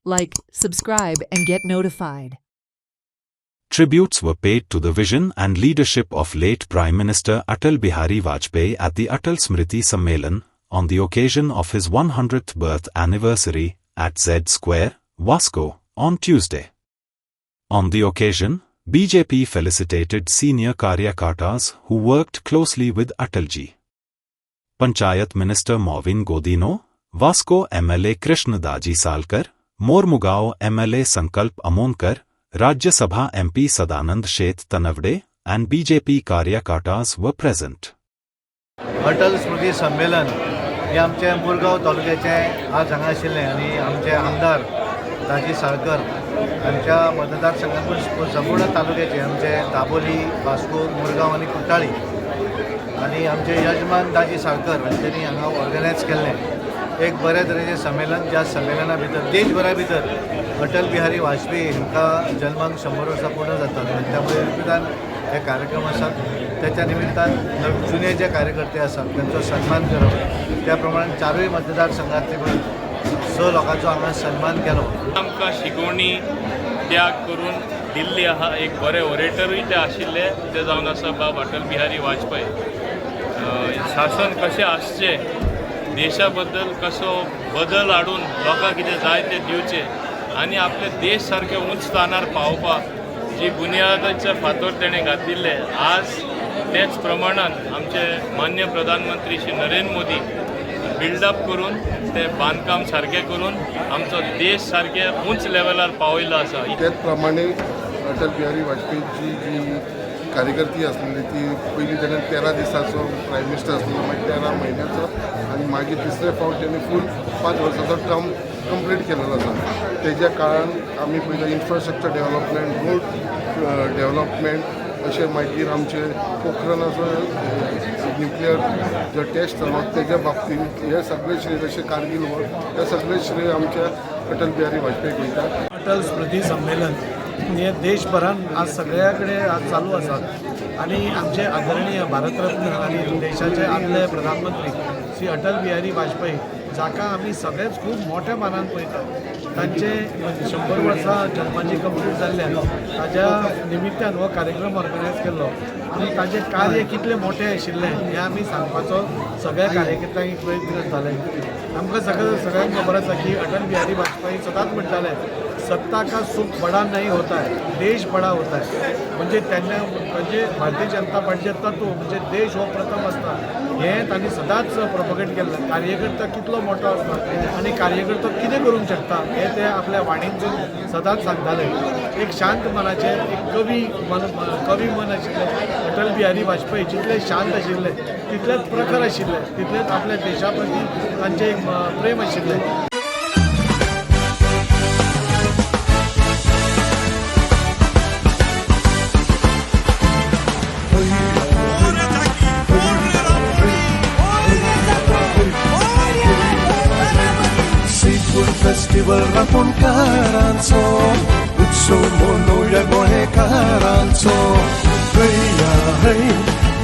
Like, subscribe, and get notified. Tributes were paid to the vision and leadership of late Prime Minister Atal Bihari Vajpayee at the Atal Smriti Sammelan on the occasion of his 100th birth anniversary at Z Square, Vasco, on Tuesday. On the occasion, BJP felicitated senior Karyakartas who worked closely with Atalji. Panchayat Minister Movin Godino, Vasco MLA Krishnadaji Salkar, Mormugao MLA Sankalp Amonkar, Rajya Sabha MP Sadanand Sheth Tanavde, and BJP Karyakartas were present. Atal स्मृती संमेलन हे आमचे मुरगांव तालुक्याचे आज हांगा आशिल्लें आनी आमचे आमदार दाजी साळकर हांच्या मतदारसंघांतून संपूर्ण तालुक्याचे आमचे दाबोली, वास्को, मुरगांव आनी कुट्टाळी आनी आमचे यजमान दाजी साळकर हांच्यांनी हांगा ऑर्गनायज केल्लें एक बऱ्या तरेचें संमेलन. ज्या संमेलना भितर देशभरा भितर अटल बिहारी वाजपेयी हांकां जल्माक 100 वर्सां पूर्ण जातात आनी त्यामुळे निमित्तान हे कार्यक्रम आसात. त्याच्या निमित्तान जुने जे कार्यकर्ते आसात त्यांचा सन्मान करप त्या प्रमाणे चारूय मतदारसंघांतले 6 लोकांचो हांगा सन्मान केलो. आमकां शिकवणी त्याग करून दिल्ली आहा एक बरे ऑरेटरूय ते आशिल्ले ते जावन आसा बाब अटल बिहारी वाजपेयी. शासन कशें आसचें, देशा बद्दल कसो बदल हाडून लोकांक कितें जाय तें दिवचें आनी आपले देश सारके उंच स्थानार पावोवपाक जी बुनयादाचे फातर तेणें घातिल्ले आज तेच प्रमाणान आमचे मान्य प्रधानमंत्री श्री नरेंद्र मोदी बिल्डअप करून ते बांदकाम सारकें करून आमचो देश सारके उंच लेवलार पावयलो आसा. त्याच प्रमाणे अटल बिहारी वाजपेयीची जी कार्यकर्ती असलेली ती पहिली त्याने 13 दिसाचो प्रायम मिनिस्टर असलेलो, मागीर 13 म्हयन्याचो आनी मागीर तिसरे फावट त्यांनी फूल 5 वर्साचो टर्म कंप्लीट केलेलो आसा. तेज्या काळान आमी पयलो इन्फ्रास्ट्रक्चर डेव्हलपमेंट, रोड डेव्हलपमेंट अशें मागीर आमचे पोखरानाचो न्युक्लियर जो टेस्ट जालो तेज्या बाबतींत हे सगळे श्रेय जशें कारगिल वॉर हे सगळे श्रेय आमच्या अटल बिहारी वाजपेयीक वयता. अटल स्मृती संमेलन हे देशभरान आज सगळ्याकडे आज चालू आसात आनी आमचे आदरणीय भारतरत्न आनी देशाचे आदले प्रधानमंत्री श्री अटल बिहारी वाजपेयी जाका आमी सगळेच खूब मोठ्या मानान पळयतात. तांचे 100 वर्सां जन्माची कंप्लीट जाल्ल्यान ताज्या निमित्तान हो कार्यक्रम ऑर्गनायज केल्लो आनी ताजें कार्य कितलें मोठें आशिल्लें हें आमी सांगपाचो सगळ्या कार्यकर्त्यांक प्रयत्न करताले. आमकां सगळ्यांक खबर आसा की अटल बिहारी वाजपेयी सदांच म्हणटाले सत्ता का सुख बड़ा नहीं होता है, देश बड़ा होता है. म्हणजे त्यांना म्हणजे भारतीय जनता पार्टीचे तत्व म्हणजे देश हो प्रथम असता हें तांणी सदांच प्रोपगेट केल्लें. कार्यकर्ता कितलो मोठो आसता आनी कार्यकर्तो कितें करूंक शकता हें ते आपल्या वाणींतून सदांच सांगताले. एक शांत मनाचे एक कवी मन आशिल्ले अटल बिहारी वाजपेयी जितले शांत आशिल्ले तितलेच प्रखर आशिल्ले, तितलेच आपल्या देशा प्रती तांचें एक प्रेम आशिल्लें. फेस्टिवल रांपोणकारांचो उत्सव मनोवया गोंयकारांचो. हैया है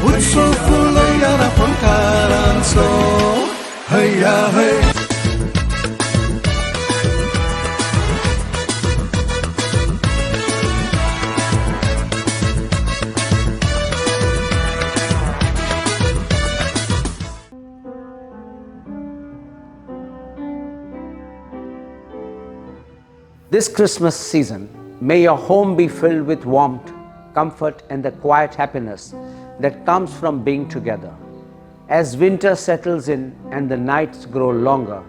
उत्सव फुलया रांपोणकारांचो. हैया है. This Christmas season, may your home be filled with warmth, comfort, and the quiet happiness that comes from being together. As winter settles in and the nights grow longer,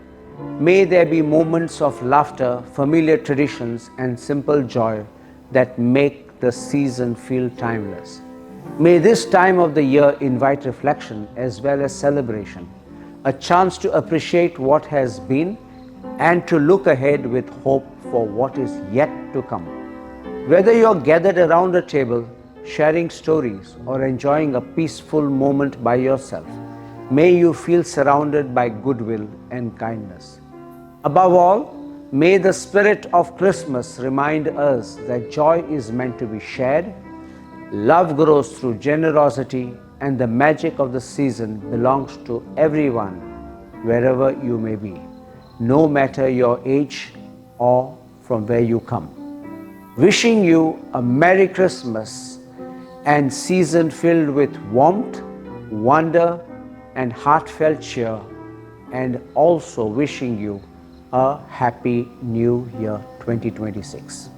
may there be moments of laughter, familiar traditions, and simple joy that make the season feel timeless. May this time of the year invite reflection as well as celebration, a chance to appreciate what has been and to look ahead with hope for what is yet to come. Whether you're gathered around a table, sharing stories, or enjoying a peaceful moment by yourself, may you feel surrounded by goodwill and kindness. Above all, may the spirit of Christmas remind us that joy is meant to be shared, love grows through generosity, and the magic of the season belongs to everyone, wherever you may be. No matter your age, or from where you come. Wishing you a Merry Christmas and season filled with warmth, wonder and heartfelt cheer, and also wishing you a Happy New Year 2026.